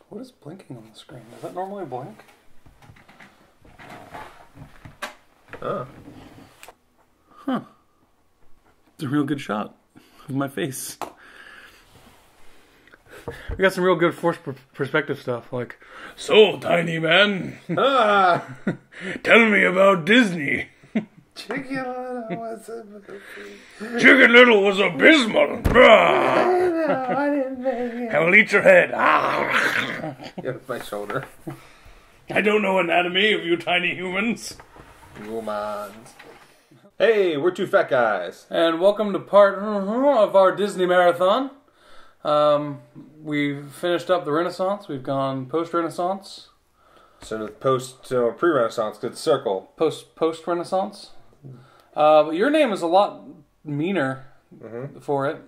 What is blinking on the screen? Does that normally blink? Oh. Huh. It's a real good shot of my face. We got some real good forced perspective stuff, like, "So, tiny man, tell me about Disney." Chicken Little was a Chicken Little was abysmal. I didn't make it. I will eat your head. Yeah, my shoulder. I don't know anatomy of you tiny humans. Humans. Hey, we're two fat guys. And welcome to part of our Disney marathon. We've finished up the Renaissance. We've gone post-Renaissance. So pre-Renaissance, good circle. Post-Renaissance. But your name is a lot meaner for it.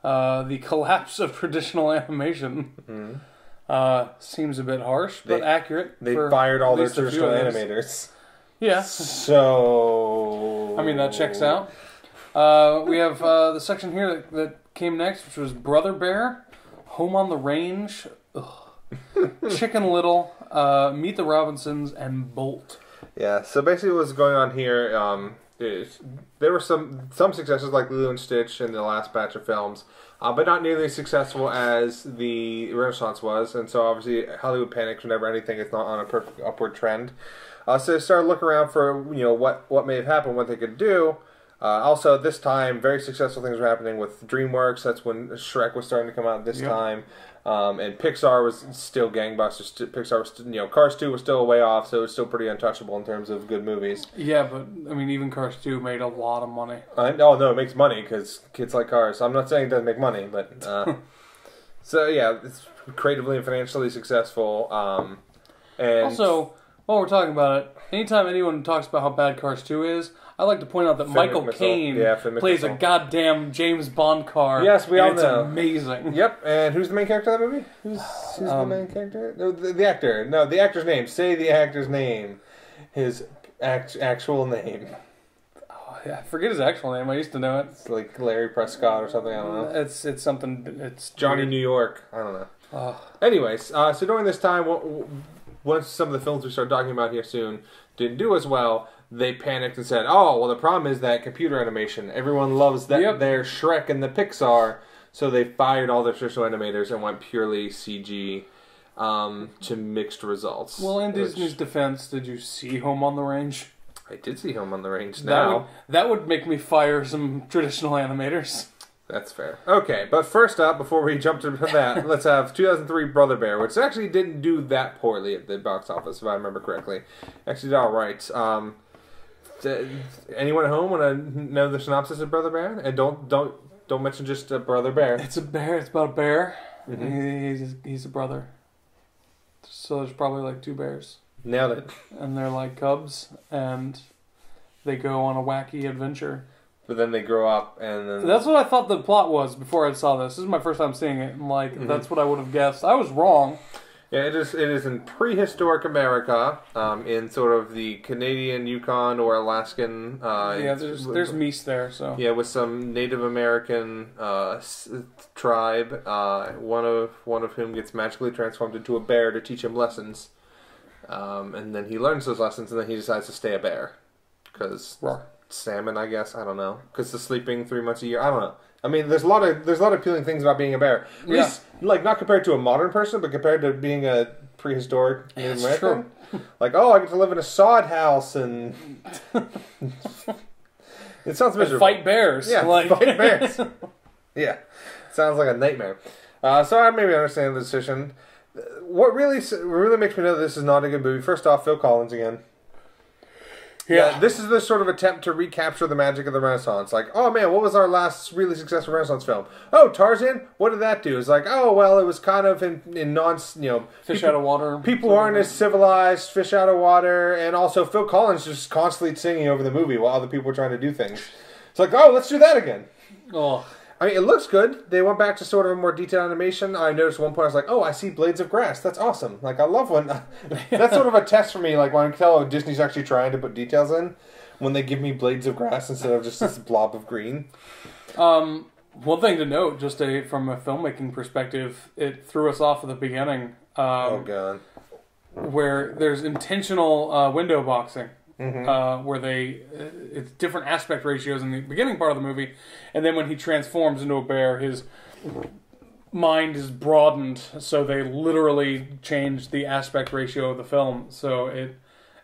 The collapse of traditional animation seems a bit harsh, but accurate. They fired all their traditional animators. Yeah. So... I mean, that checks out. We have the section here that came next, which was Brother Bear, Home on the Range, Chicken Little, Meet the Robinsons, and Bolt. Yeah, so basically what's going on here, there were some successes like Lilo and Stitch in the last batch of films, but not nearly as successful as the Renaissance was, and so obviously Hollywood panics whenever anything is not on a perfect upward trend. So they started looking around for what may have happened, what they could do. Also, at this time, very successful things were happening with DreamWorks. That's when Shrek was starting to come out this time. And Pixar was still gangbusters. Pixar was, Cars 2 was still a way off, so it was still pretty untouchable in terms of good movies. Yeah, but, I mean, even Cars 2 made a lot of money. No, it makes money, because kids like cars. I'm not saying it doesn't make money, but... so, yeah, it's creatively and financially successful. And also, while we're talking about it, anytime anyone talks about how bad Cars 2 is... I like to point out that Michael Caine plays a goddamn James Bond car. Yes, we all know. It's amazing. Yep, and who's the main character of that movie? Who's the main character? No, the actor. No, the actor's name. Say the actor's name. His actual name. Oh, yeah, I forget his actual name. I used to know it. It's like Larry Prescott or something. I don't know. It's something. It's Johnny weird. New York. I don't know. Anyways, so during this time, once some of the films we start talking about here soon didn't do as well, they panicked and said, "Oh, well, the problem is that computer animation. Everyone loves that their Shrek and the Pixar." So they fired all their traditional animators and went purely CG to mixed results. Well, in Disney's defense, did you see Home on the Range? I did see Home on the Range. That would make me fire some traditional animators. That's fair. Okay, but first up, before we jump to that, let's have 2003 Brother Bear, which actually didn't do that poorly at the box office, if I remember correctly. Actually did all right. Anyone at home want to know the synopsis of Brother Bear? And don't mention just Brother Bear. It's a bear. It's about a bear. He's a brother. So there's probably like two bears. Nailed it. And they're like cubs, and they go on a wacky adventure. But then they grow up, and then... That's what I thought the plot was before I saw this. This is my first time seeing it, and that's what I would have guessed. I was wrong. Yeah, it is in prehistoric America, in sort of the Canadian Yukon or Alaskan... there's meese there, so... Yeah, with some Native American tribe, one of whom gets magically transformed into a bear to teach him lessons. And then he learns those lessons, and then he decides to stay a bear. Because... salmon, I guess. I don't know. Because the sleeping 3 months a year. I don't know. I mean, there's a lot of appealing things about being a bear. At least, like, not compared to a modern person, but compared to being a prehistoric Native American. Like, I get to live in a sod house and it sounds miserable. And fight bears. Yeah, fight bears. Yeah, sounds like a nightmare. So I maybe understand the decision. What really makes me know that this is not a good movie. First off, Phil Collins again. Yeah, this is the sort of attempt to recapture the magic of the Renaissance. Like, oh man, what was our last really successful Renaissance film? Oh, Tarzan? What did that do? It's like, oh, well, it was kind of in fish out of water. People aren't as civilized, fish out of water, and also Phil Collins just constantly singing over the movie while other people were trying to do things. It's like, oh, let's do that again. Oh. I mean, it looks good. They went back to sort of a more detailed animation. I noticed at one point I was like, oh, I see blades of grass. That's awesome. Like, I love when... That's sort of a test for me, like, when I can tell Disney's actually trying to put details in, when they give me blades of grass instead of just this blob of green. One thing to note, from a filmmaking perspective, it threw us off at the beginning. Oh god. Where there's intentional window boxing. Where it's different aspect ratios in the beginning part of the movie, and then when he transforms into a bear, his mind is broadened, so they literally changed the aspect ratio of the film. So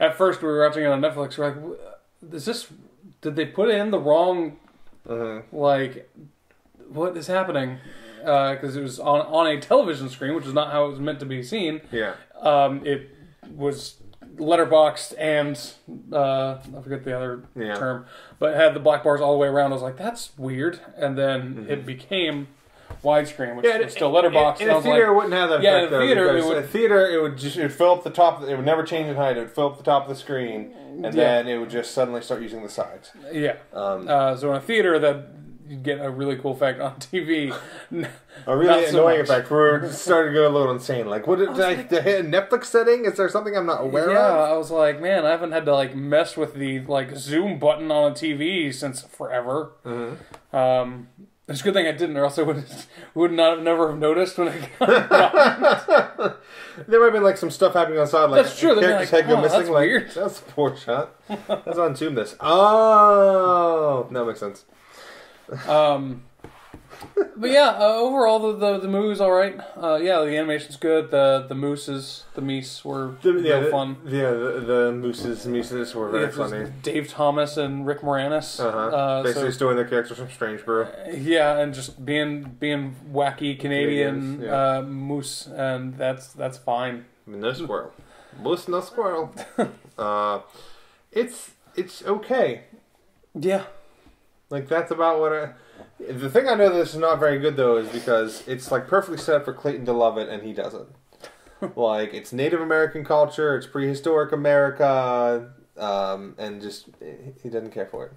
at first we were watching it on Netflix, we're like, did they put in the wrong, like, what is happening? Because it was on a television screen, which is not how it was meant to be seen. Yeah. It was letterboxed and I forget the other term, but it had the black bars all the way around. I was like, that's weird. And then it became widescreen, which was still letterboxed. In a theater, it wouldn't have that effect. In a theater, it would fill up the top. It would never change in height. It would fill up the top of the screen, and then it would just suddenly start using the sides. Yeah. So in a theater, that you'd get a really cool effect. On TV. A really annoying effect. We're starting to go a little insane. Like, what did I hit a Netflix setting? Is there something I'm not aware of? Yeah, I was like, man, I haven't had to like mess with the like zoom button on a TV since forever. It's a good thing I didn't, or else I would not never have noticed when I got There might have been like some stuff happening on the side, like that's true. character's head go missing. That's like, weird. That's a poor shot. Let's unzoom this. Oh, that makes sense. But yeah, overall the movie's all right. Yeah, the animation's good. The Meese were real fun. The Mooses were very funny. Dave Thomas and Rick Moranis. Basically stealing their characters from Strange Brew. Yeah, and just being wacky Canadian moose, and that's fine. No squirrel. Moose, no squirrel. It's okay. Yeah. Like, that's about what the thing I know that this is not very good, though, is because it's, like, perfectly set up for Clayton to love it, and he doesn't. Like, it's Native American culture, it's prehistoric America, and just, he doesn't care for it.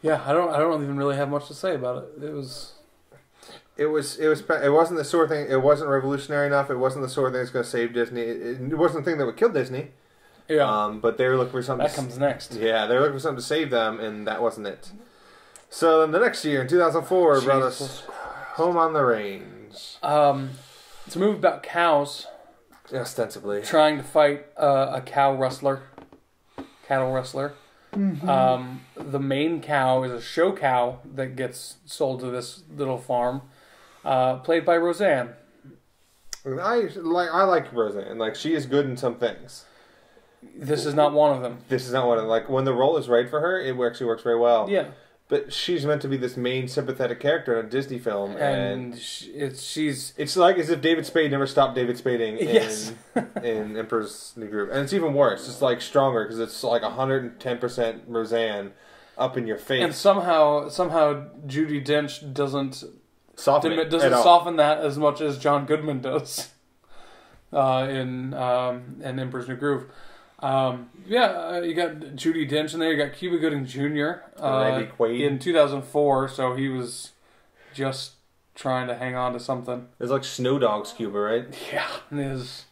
Yeah, I don't even really have much to say about it. It wasn't the sort of thing, it wasn't revolutionary enough, it wasn't the sort of thing that's going to save Disney, it wasn't the thing that would kill Disney. Yeah. But they were looking for something. That comes next. Yeah, they were looking for something to save them, and that wasn't it. So then the next year, in 2004, brought us Home on the Range. It's a movie about cows. Ostensibly. Trying to fight a cattle rustler. The main cow is a show cow that gets sold to this little farm, played by Roseanne. I like Roseanne. Like, she is good in some things. This is not one of them. This is not one of them. Like, when the role is right for her, it actually works very well. Yeah. But she's meant to be this main sympathetic character in a Disney film. And it's like as if David Spade never stopped David Spading in Emperor's New Groove. And it's even worse. It's like stronger because it's like 110% Roseanne up in your face. And somehow Judi Dench doesn't soften that as much as John Goodman does in Emperor's New Groove. You got Judi Dench in there. You got Cuba Gooding Jr. Randy Quaid in 2004, so he was just trying to hang on to something. It's like Snow Dogs Cuba, right? Yeah, it is.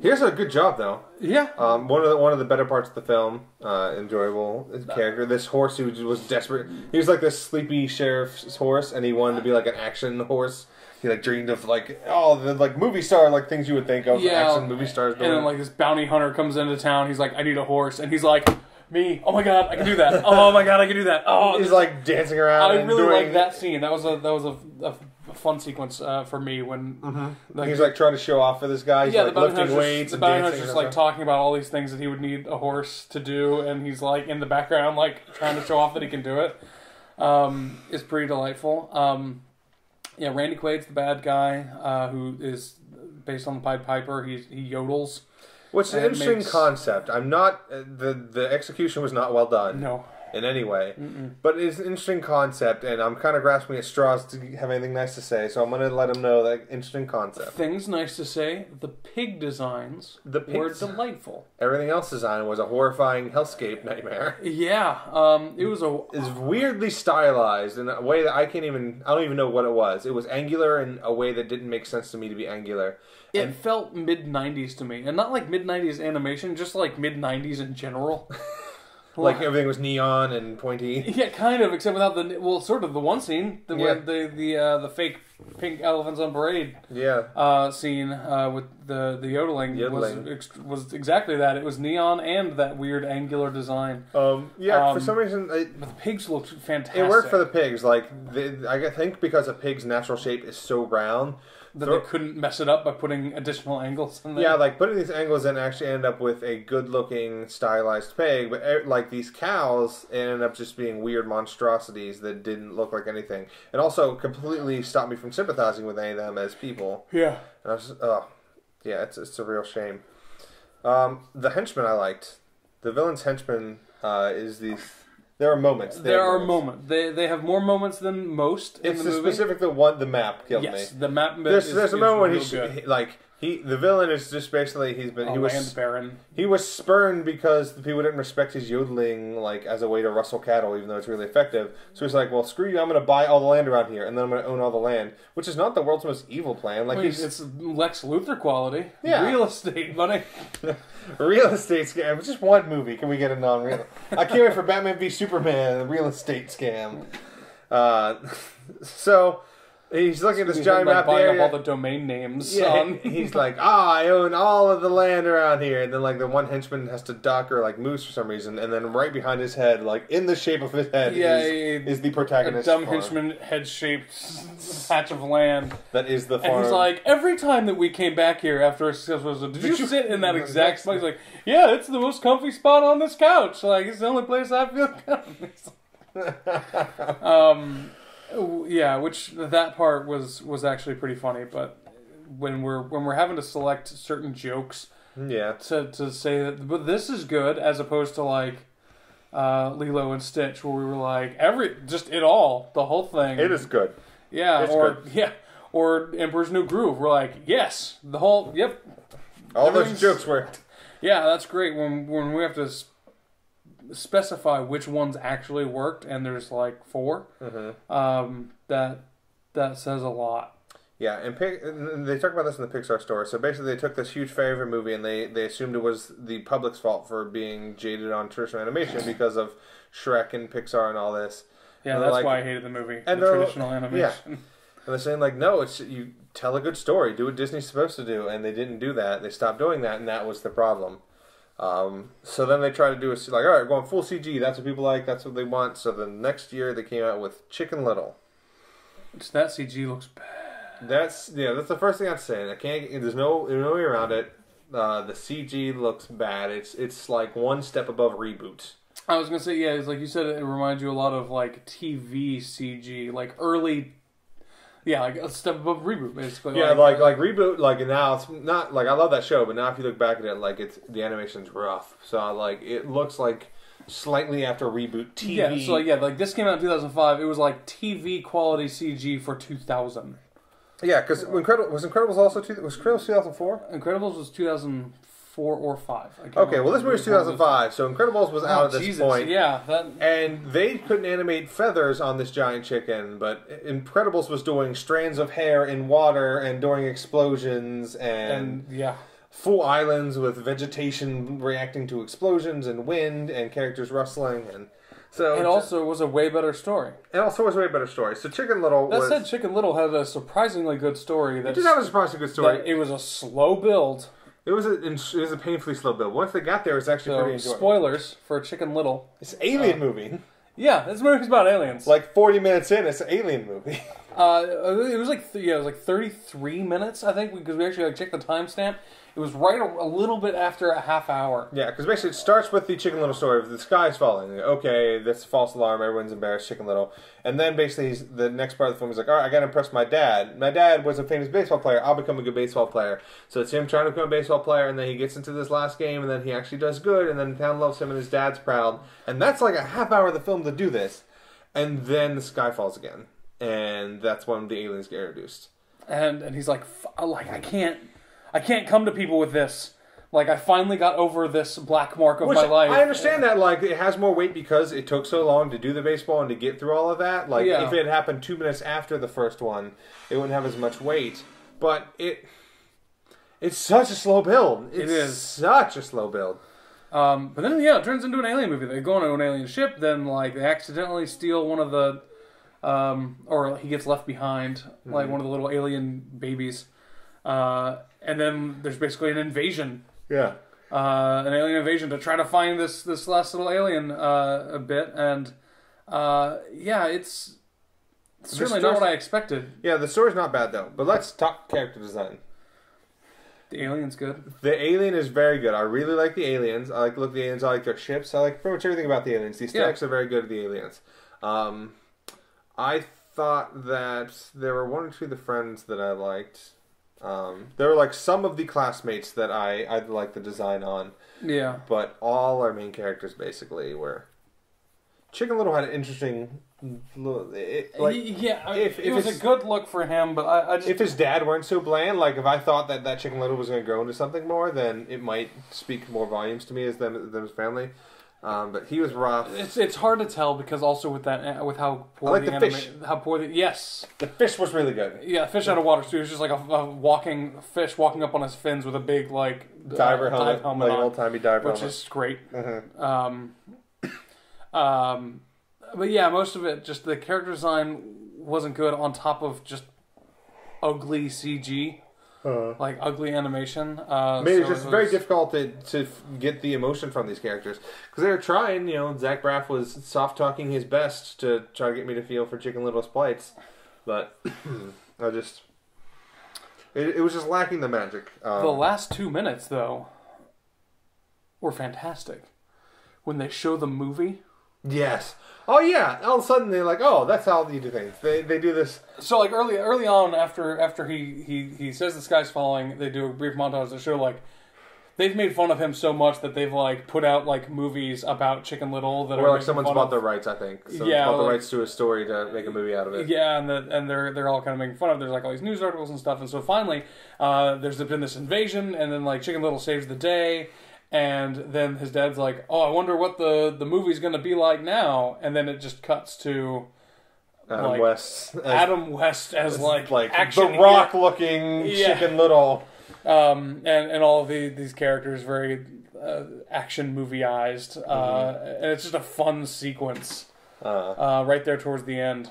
Here's a good job, though. Yeah. One of the better parts of the film, enjoyable character. This horse who was desperate. He was like this sleepy sheriff's horse, and he wanted to be like an action horse. He like dreamed of like the like movie star like things you would think of action movie stars doing. And then like this bounty hunter comes into town. He's like, I need a horse, and he's like, me. Oh my god, I can do that. Oh my god, I can do that. Oh, he's like dancing around. I really like that scene. That was a fun sequence for me when he's like trying to show off for this guy. He's like lifting weights. The bounty hunter's just like talking about all these things that he would need a horse to do, and he's like in the background like trying to show off that he can do it. It's pretty delightful. Yeah, Randy Quaid's the bad guy who is based on the Pied Piper. He yodels. Which is an interesting concept. I'm not the execution was not well done. No. In any way. But it's an interesting concept, and I'm kind of grasping at straws to have anything nice to say, so I'm going to let him know that interesting concept. Things nice to say, the pig designs were delightful. Everything else design was a horrifying hellscape nightmare. Yeah, It's weirdly stylized in a way that I don't even know what it was. It was angular in a way that didn't make sense to me to be angular. It felt mid-90s to me, and not like mid-90s animation, just like mid-90s in general. Like everything was neon and pointy. Yeah, kind of, except without sort of the one scene, where the fake pink elephants on parade. Yeah. Scene with the yodeling. Was exactly that. It was neon and that weird angular design. For some reason, but the pigs looked fantastic. It worked for the pigs. Like I think because a pig's natural shape is so round. That they couldn't mess it up by putting additional angles in there. Yeah, like putting these angles in actually end up with a good-looking, stylized pig. But like these cows, it ended up just being weird monstrosities that didn't look like anything. And also completely stopped me from sympathizing with any of them as people. Yeah. And I was just, yeah, it's a real shame. The henchman I liked. The villain's henchman is these... There are moments. There are moments. They have more moments than most in the movie. It's specific the map killed me. Yes, the map. There's a moment when the villain is just basically land baron. He was spurned because the people didn't respect his yodeling like as a way to rustle cattle, even though it's really effective. So he's like, "Well, screw you! I'm going to buy all the land around here, and then I'm going to own all the land," which is not the world's most evil plan. Like it's Lex Luthor quality. Yeah. Real estate money. Real estate scam. It's just one movie. Can we get a non-real? I can't wait for Batman v Superman, the real estate scam. So he's looking at this giant map buying up all the domain names. Yeah, he's like, I own all of the land around here. And then like the one henchman has to duck or like moves for some reason. And then right behind his head, like in the shape of his head, is the protagonist. A dumb henchman head-shaped patch of land. That is the farm. And he's like, every time that we came back here after a successful visit, did you sit in that exact spot? He's like, yeah, it's the most comfy spot on this couch. Like, it's the only place I feel comfy. Yeah, which that part was actually pretty funny, but when we're having to select certain jokes, to say that, but this is good as opposed to like Lilo and Stitch, where we were like the whole thing. It is good. Yeah, or Emperor's New Groove. We're like, yes, the whole all those jokes worked. Yeah, that's great when we have to specify which ones actually worked, and there's like 4. Mm-hmm. That says a lot. Yeah, and they talk about this in the Pixar store. So basically, they took this huge favorite movie and they assumed it was the public's fault for being jaded on traditional animation because of Shrek and Pixar and all this. Yeah, that's why I hated the movie. And the traditional animation. Yeah. And they're saying like, no, you tell a good story, do what Disney's supposed to do, and they didn't do that. They stopped doing that, and that was the problem. So then they tried to do like, all right, we're going full CG. That's what people like. That's what they want. So the next year they came out with Chicken Little. That CG looks bad. That's the first thing I'd say. There's no way around it. The CG looks bad. It's like one step above Reboot. I was gonna say, yeah, it's like you said, it reminds you a lot of like TV CG, like early. Yeah, like a step above Reboot, basically. Yeah, like Reboot, like now it's not like I love that show, but now if you look back at it, like the animation's rough. So like it looks like slightly after Reboot TV. Yeah, so like this came out in 2005. It was like TV quality CG for 2000. Yeah, because Incredibles also was Incredibles 2004? Incredibles was 2004 or 5. Okay, well this movie was 2005, so Incredibles was out at this point. Yeah, and they couldn't animate feathers on this giant chicken, but Incredibles was doing strands of hair in water and during explosions and full islands with vegetation reacting to explosions and wind and characters rustling and. So it also was a way better story. So Chicken Little That said, Chicken Little had a surprisingly good story. It did have a surprisingly good story. It was a slow build. It was a painfully slow build. Once they got there, it was actually pretty enjoyable. Spoilers for Chicken Little. It's an alien movie. Yeah, this movie's about aliens. Like 40 minutes in, it's an alien movie. It was like 33 minutes, I think, because we actually checked the timestamp. It was right a little bit after a half hour. Yeah, because basically it starts with the Chicken Little story. The sky's falling. Okay, that's a false alarm. Everyone's embarrassed. Chicken Little. And then basically the next part of the film is like, all right, I got to impress my dad. My dad was a famous baseball player. I'll become a good baseball player. So it's him trying to become a baseball player, and then he gets into this last game, and then he actually does good, and then the town loves him, and his dad's proud. And that's like a half hour of the film to do this. And then the sky falls again. And that's when the aliens get introduced. And he's like, I can't come to people with this. Like, I finally got over this black mark of my life. I understand that, like, it has more weight because it took so long to do the baseball and to get through all of that. Like, if it had happened 2 minutes after the first one, it wouldn't have as much weight. But it's such a slow build. It is such a slow build. But then, yeah, it turns into an alien movie. They go on an alien ship, then, like, they accidentally steal one of the... or he gets left behind, like one of the little alien babies. And then there's basically an invasion. Yeah. An alien invasion to try to find this last little alien a bit. And, yeah, it's certainly not what I expected. Yeah, the story's not bad, though. But let's talk character design. The alien's good. The alien is very good. I really like the aliens. I like the look of the aliens. I like their ships. I like pretty much everything about the aliens. The aesthetics are very good of the aliens. I thought that there were one or two of the friends that I liked. There were like some of the classmates that I liked the design on. Yeah. But all our main characters basically were... Chicken Little had an interesting... it was a good look for him, but I just... If his dad weren't so bland, like if I thought that Chicken Little was going to grow into something more, then it might speak more volumes to me as them his family. But he was rough. It's hard to tell because also with how poor I like the fish. Yes, the fish was really good. Yeah, fish out of water. So he was just like a walking fish walking up on his fins with a big like diver helmet, like an old timey diver which helmet, is great. Mm-hmm. But yeah, most of it just the character design wasn't good. On top of just ugly CG. Like ugly animation. Maybe it's just very difficult to get the emotion from these characters. Because they were trying, Zach Braff was soft-talking his best to try to get me to feel for Chicken Little's plights. But it was just lacking the magic. The last 2 minutes, though, were fantastic. When they show the movie... Yes. Oh yeah! All of a sudden they're like, "Oh, that's how you do things." They do this. So like early on, after he says the sky's falling, they do a brief montage to show like they've made fun of him so much that they've like put out like movies about Chicken Little that or are like someone's bought the rights. I think someone's bought the rights to a story to make a movie out of it. Yeah, and they're all kind of making fun of. There's like all these news articles and stuff, and so finally there's been this invasion, and then like Chicken Little saves the day. And then his dad's like, "Oh, I wonder what the movie's going to be like now." And then it just cuts to Adam West as like action the Rock looking Chicken Little, and all of these characters very action movieized, and it's just a fun sequence right there towards the end.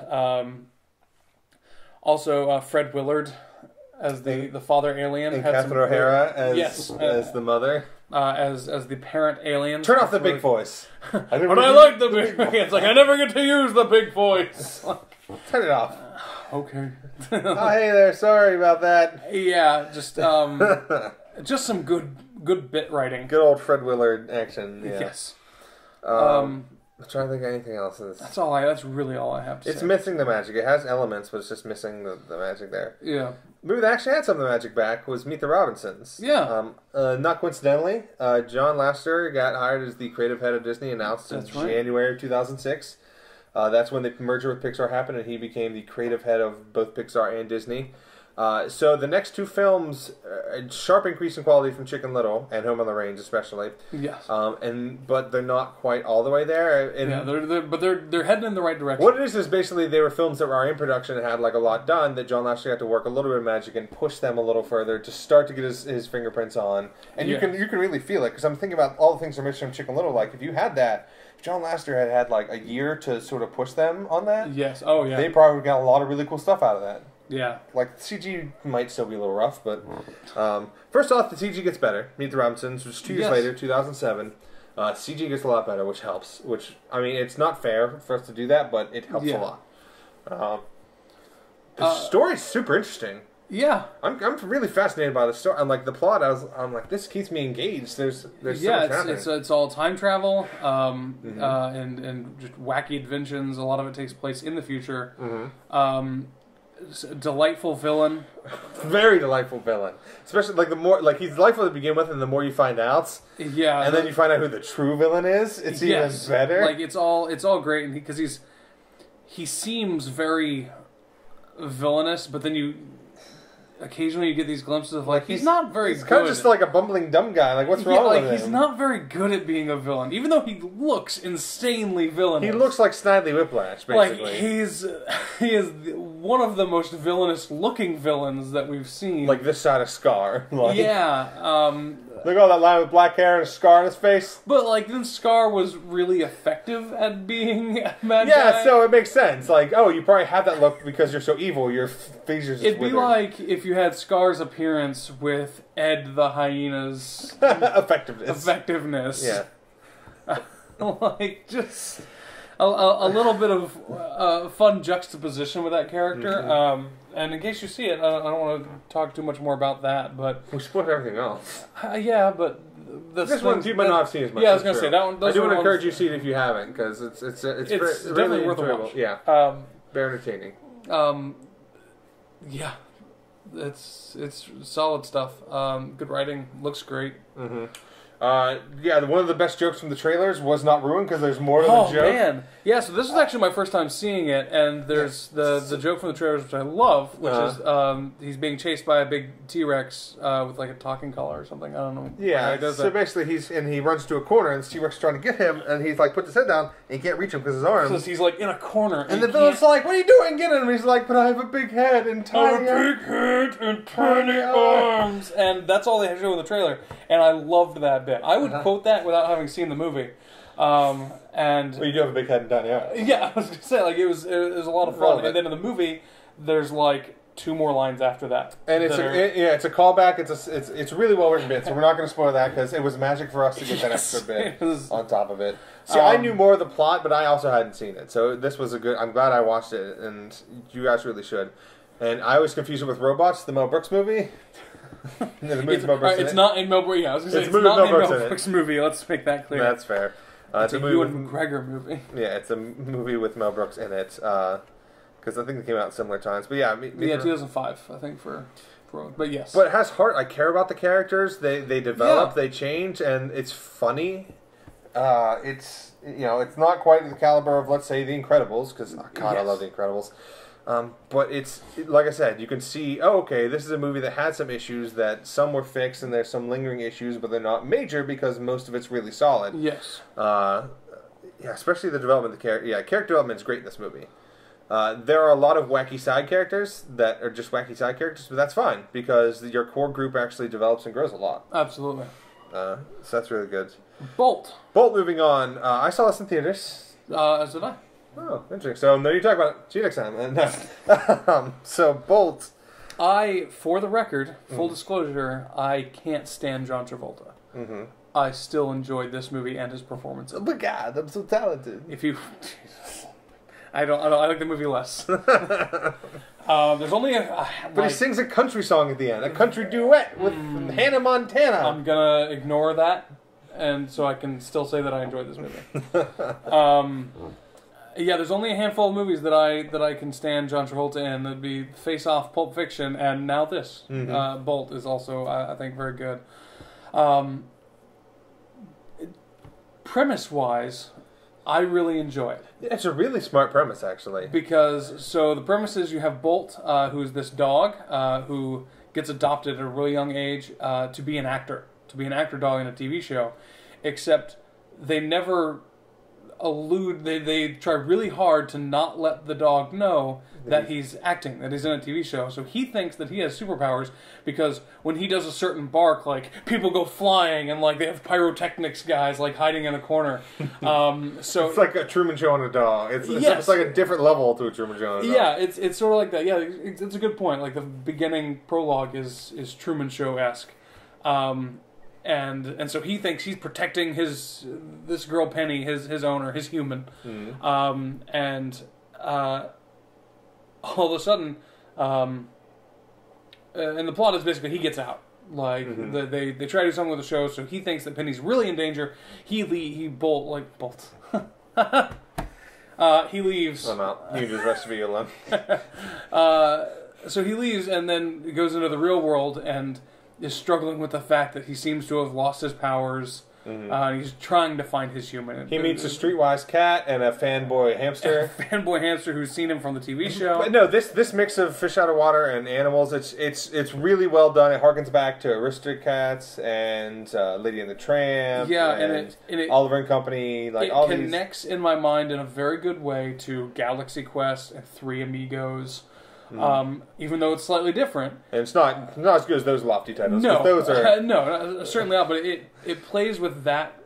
Also, Fred Willard as the father alien, and Catherine O'Hara as the mother. As the parent alien. Turn off the big voice. But I like the big voice. It's like I never get to use the big voice. Turn it off. Okay. Oh, hey there. Sorry about that. Yeah, just some good bit writing. Good old Fred Willard action. Yeah. Yes. I'm trying to think of anything else. That's really all I have to say. It's missing the magic. It has elements, but it's just missing the magic there. Yeah. The movie that actually had some of the magic back was Meet the Robinsons. Yeah. Not coincidentally, John Lasseter got hired as the creative head of Disney, announced in January of 2006. That's when the merger with Pixar happened, and he became the creative head of both Pixar and Disney. So the next two films, a sharp increase in quality from Chicken Little and Home on the Range, especially. Yes. But they're not quite all the way there. And they're heading in the right direction. What it is basically they were films that were in production and had like a lot done that John Lasseter had to work a little bit of magic and push them a little further to start to get his fingerprints on. And you can really feel it because I'm thinking about all the things that are missing from Chicken Little. Like if you had that. John Lasseter had like a year to sort of push them on that. Yes. Oh yeah. They probably got a lot of really cool stuff out of that. Yeah. Like, CG might still be a little rough, but... first off, the CG gets better. Meet the Robinsons, which is 2 years later, 2007. CG gets a lot better, which helps. It's not fair for us to do that, but it helps a lot. The story's super interesting. Yeah. I'm really fascinated by the story. I'm like, the plot, I'm like, this keeps me engaged. There's so much happening. It's all time travel, and just wacky inventions. A lot of it takes place in the future. Delightful villain. Very delightful villain. Especially like the more he's delightful to begin with, and the more you find out. Yeah. And then you find out who the true villain is. It's even better. Like it's all great because he seems very villainous, but then occasionally you get these glimpses of like he's not very good. He's kind of just like a bumbling dumb guy. Like what's wrong with him? He's not very good at being a villain, even though he looks insanely villainous. He looks like Snidely Whiplash, basically. Like he is one of the most villainous looking villains that we've seen. Like this side of Scar. Look at all that line with black hair and a scar on his face. But, like, then Scar was really effective at being a bad Yeah, guy. so it makes sense. Like, oh, you probably have that look because you're so evil. Your face is just It'd be withered. like if you had Scar's appearance with Ed the Hyena's effectiveness. Yeah. Like, just a little bit of fun juxtaposition with that character. Mm-hmm. And in case you see it, I don't want to talk too much more about that, but... We spoiled everything else. Yeah, but... This one you might not have seen as much. Yeah, I was going to say, that one... I do want to encourage you to see it if you haven't, because it's definitely really worth a enjoyable. watch. Yeah. Very entertaining. Yeah. It's solid stuff. Good writing. Looks great. Mm-hmm. Yeah, one of the best jokes from the trailers was not ruined because there's more to the joke. Oh, man. Yeah, so this was actually my first time seeing it, and there's the joke from the trailers, which I love, which is he's being chased by a big T-Rex with, like, a talking collar or something. I don't know. Yeah, so basically he runs to a corner, and the T-Rex is trying to get him, and he's, like, puts his head down, and he can't reach him because his arms... So he's, like, in a corner. And the villain's like, what are you doing? Get him! And he's like, but I have a big head and tiny arms. And that's all they show in the trailer. And I loved that bit. I would quote that without having seen the movie. And well, you do have a big head and tiny arms. Yeah, I was going to say, like, it was a lot of fun. And then in the movie, there's, like, 2 more lines after that. And it's a callback. It's really well written bit. So we're not going to spoil that because it was magic for us to get that extra bit on top of it. See, I knew more of the plot, but I also hadn't seen it. So this was a good. I'm glad I watched it, and you guys really should. And I always confuse it with Robots, the Mel Brooks movie. The movie Mel Brooks. It's not a Mel Brooks. Yeah, I was going to say it's not a Mel Brooks movie. Let's make that clear. That's fair. It's a Ewan McGregor movie. Yeah, it's a movie with Mel Brooks in it. Because I think they came out at similar times. But yeah, 2005, I think but yes. But it has heart. I care about the characters. They develop, they change, and it's funny. It's not quite the caliber of, let's say, The Incredibles, because I love The Incredibles. But it's like I said, you can see. Oh, okay, this is a movie that had some issues that some were fixed, and there's some lingering issues, but they're not major because most of it's really solid. Yes. Especially the development of the character. Yeah, character development is great in this movie. There are a lot of wacky side characters that are just wacky side characters, but that's fine because your core group actually develops and grows a lot. Absolutely. So that's really good. Bolt, moving on. I saw this in theaters. As did I. Oh, interesting. So, no, you talk about it. See you next time. So, Bolt. For the record, full disclosure, I can't stand John Travolta. Mm-hmm. I still enjoyed this movie and his performance. Oh my God, I'm so talented. I like the movie less. There's only but he sings a country song at the end, a country duet with Hannah Montana. I'm gonna ignore that, and so I can still say that I enjoyed this movie. Yeah, there's only a handful of movies that I can stand John Travolta in. That'd be Face Off, Pulp Fiction, and now this. Mm-hmm. Bolt is also, I think, very good. Premise-wise, I really enjoy it. It's a really smart premise, actually. Because, so the premise is you have Bolt, who's this dog, who gets adopted at a really young age to be an actor dog in a TV show, except they never allude, they try really hard to not let the dog know that he's acting, that he's in a TV show. So he thinks that he has superpowers because when he does a certain bark, like, people go flying and, like, they have pyrotechnics guys, like, hiding in a corner. So it's like a Truman Show on a dog. It's like a different level to a Truman Show on a dog. Yeah, it's sort of like that. Yeah, it's a good point. Like, the beginning prologue is Truman Show-esque. And so he thinks he's protecting this girl Penny, his owner, his human. Mm-hmm. And all of a sudden, and the plot is basically he gets out. Like, mm-hmm. they try to do something with the show, so he thinks that Penny's really in danger. He bolts. He leaves. I'm out. You can just rest of you alone. So he leaves and then goes into the real world and is struggling with the fact that he seems to have lost his powers. Mm-hmm. He's trying to find his human. He meets a streetwise cat and a fanboy hamster. Who's seen him from the TV show. But no, this mix of fish out of water and animals, it's really well done. It harkens back to Aristocats and Lady and the Tramp. Yeah, and it Oliver and Company. Like, it connects in my mind in a very good way to Galaxy Quest and Three Amigos. even though it's slightly different. And it's not as good as those lofty titles. No, those are no, certainly not. But it plays with that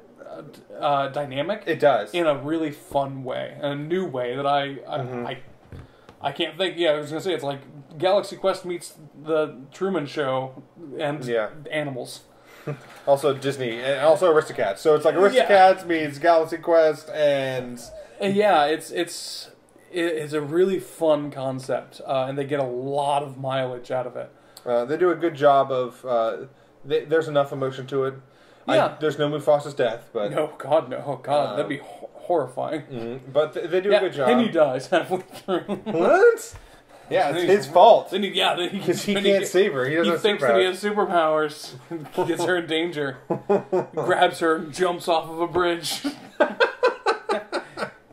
dynamic. It does in a really fun way, a new way that I can't think. Yeah, I was gonna say it's like Galaxy Quest meets the Truman Show and animals. Also Disney and also Aristocats. So it's like Aristocats meets Galaxy Quest and it's a really fun concept, and they get a lot of mileage out of it. They do a good job of. There's enough emotion to it. Yeah. There's no Mufasa's death, but no, God, no, oh God, that'd be horrifying. But they do a good job. And he dies halfway through. What? Yeah, it's his fault. Then he can't save her. He thinks that he has superpowers. Gets her in danger. Grabs her and jumps off of a bridge.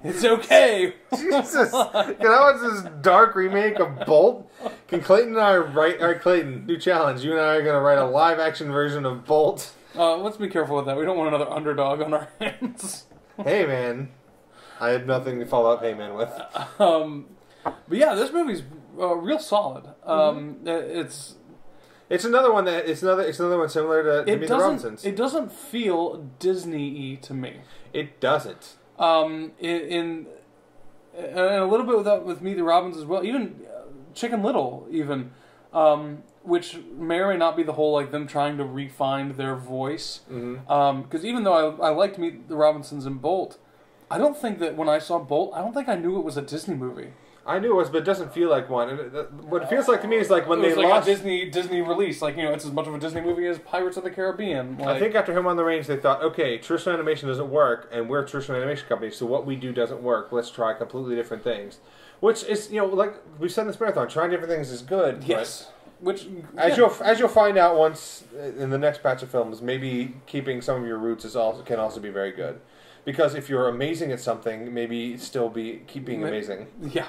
It's okay. Jesus. Can I watch this dark remake of Bolt? Can Clayton and I write... All right, Clayton, new challenge. You and I are going to write a live-action version of Bolt. Let's be careful with that. We don't want another underdog on our hands. Hey, man. I had nothing to follow up Hey, man with. But yeah, this movie's real solid. It's another one that it's another one similar to Meet the Robinsons. It doesn't feel Disney-y to me. It doesn't. And a little bit with Meet the Robinsons as well. Even Chicken Little, even, which may or may not be the whole like them trying to refine their voice. Because even though I liked Meet the Robinsons and Bolt, I don't think that when I saw Bolt, I don't think I knew it was a Disney movie. I knew it was, but it doesn't feel like one. What it feels like to me is like when they lost a Disney release. Like, it's as much of a Disney movie as Pirates of the Caribbean. I think after Home on the Range, they thought, okay, traditional animation doesn't work, and we're a traditional animation company, so what we do doesn't work. Let's try completely different things. Which is, like we've said in this marathon, trying different things is good. Yes. Which, as you'll find out once in the next batch of films, maybe keeping some of your roots can also be very good. Because if you're amazing at something, maybe still keep being amazing. Yeah.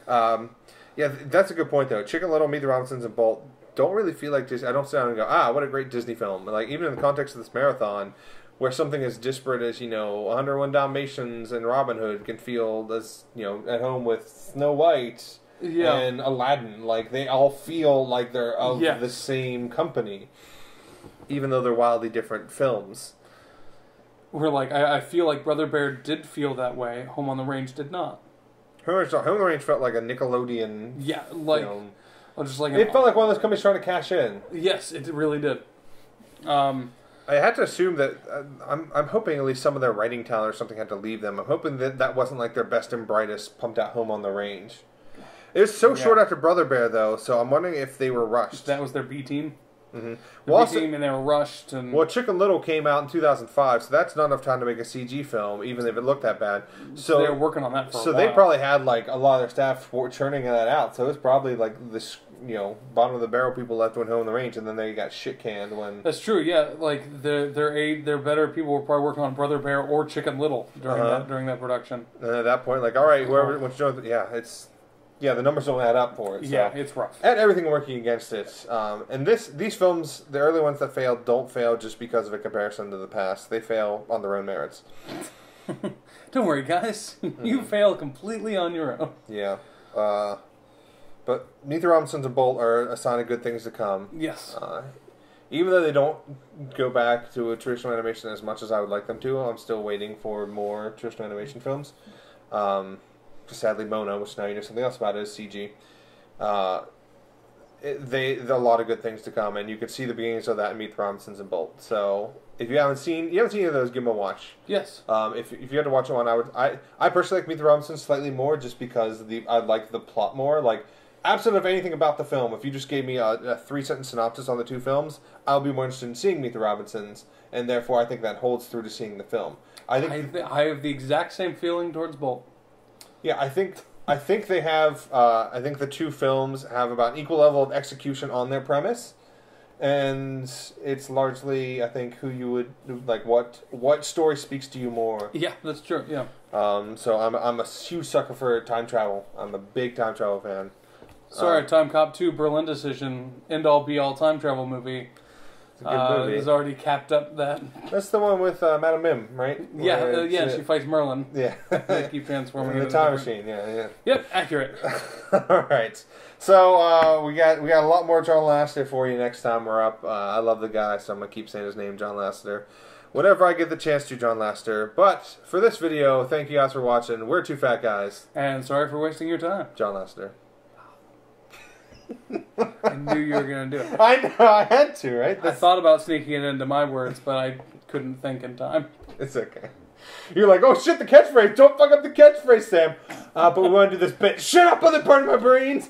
That's a good point though. Chicken Little, Meet the Robinsons, and Bolt don't really feel like Disney. I don't sit down and go, what a great Disney film. Like even in the context of this marathon, where something as disparate as 101 Dalmatians and Robin Hood can feel as at home with Snow White and Aladdin. Like they all feel like they're of the same company, even though they're wildly different films. Where I feel like Brother Bear did feel that way. Home on the Range did not. Home on the Range felt like a Nickelodeon. Yeah, just like it felt like one of those companies trying to cash in. Yes, it really did. I had to assume that I'm hoping at least some of their writing talent or something had to leave them. I'm hoping that wasn't like their best and brightest pumped out Home on the Range. It was so short after Brother Bear though, so I'm wondering if they were rushed. That was their B team. Well, team, and they were rushed. Well, Chicken Little came out in 2005, so that's not enough time to make a CG film, even if it looked that bad. So they were working on that for a while. So they probably had like a lot of their staff churning that out. So it's probably like this, bottom of the barrel people left when Home on the Range, and then they got shit canned when. That's true. Yeah, like their better people were probably working on Brother Bear or Chicken Little during that production. And at that point, like, all right, whoever wants to join, it's. Yeah, the numbers don't add up for it. So. Yeah, it's rough. And everything working against it. And these films, the early ones that failed, don't fail just because of a comparison to the past. They fail on their own merits. Don't worry, guys. You fail completely on your own. Yeah. But Meet the Robinsons and Bolt are a sign of good things to come. Yes. Even though they don't go back to a traditional animation as much as I would like them to, I'm still waiting for more traditional animation films. Sadly, Mona, which now you know something else about it, is CG. There are a lot of good things to come, and you can see the beginnings of that in Meet the Robinsons and Bolt. So if you haven't seen any of those, give them a watch. Yes. If you had to watch one, I personally like Meet the Robinsons slightly more, just because I like the plot more. Like, absent of anything about the film, if you just gave me a 3-sentence synopsis on the two films, I'll be more interested in seeing Meet the Robinsons, and therefore I think that holds through to seeing the film. I have the exact same feeling towards Bolt. Yeah, I think they have. I think the two films have about an equal level of execution on their premise, and it's largely, I think, who you would like. What story speaks to you more? Yeah, that's true. Yeah. So I'm a huge sucker for time travel. I'm a big time travel fan. Sorry, Time Cop 2 Berlin Decision, end all be all time travel movie. It's a good movie. Has already capped up that. That's the one with Madame Mim, right? Yeah, she fights Merlin. Yeah. They keep transforming in the time machine. Yeah. Yep, accurate. All right. So we got a lot more John Lasseter for you next time we're up. I love the guy, so I'm gonna keep saying his name, John Lasseter. Whenever I get the chance to, John Lasseter. But for this video, thank you guys for watching. We're two fat guys. And sorry for wasting your time. John Lasseter. I knew you were going to do it. I know, I had to, right? I thought about sneaking it into my words, but I couldn't think in time. It's okay. You're like, oh shit, the catchphrase. Don't fuck up the catchphrase, Sam. But we want to do this bit. Shut up, other part of my brains.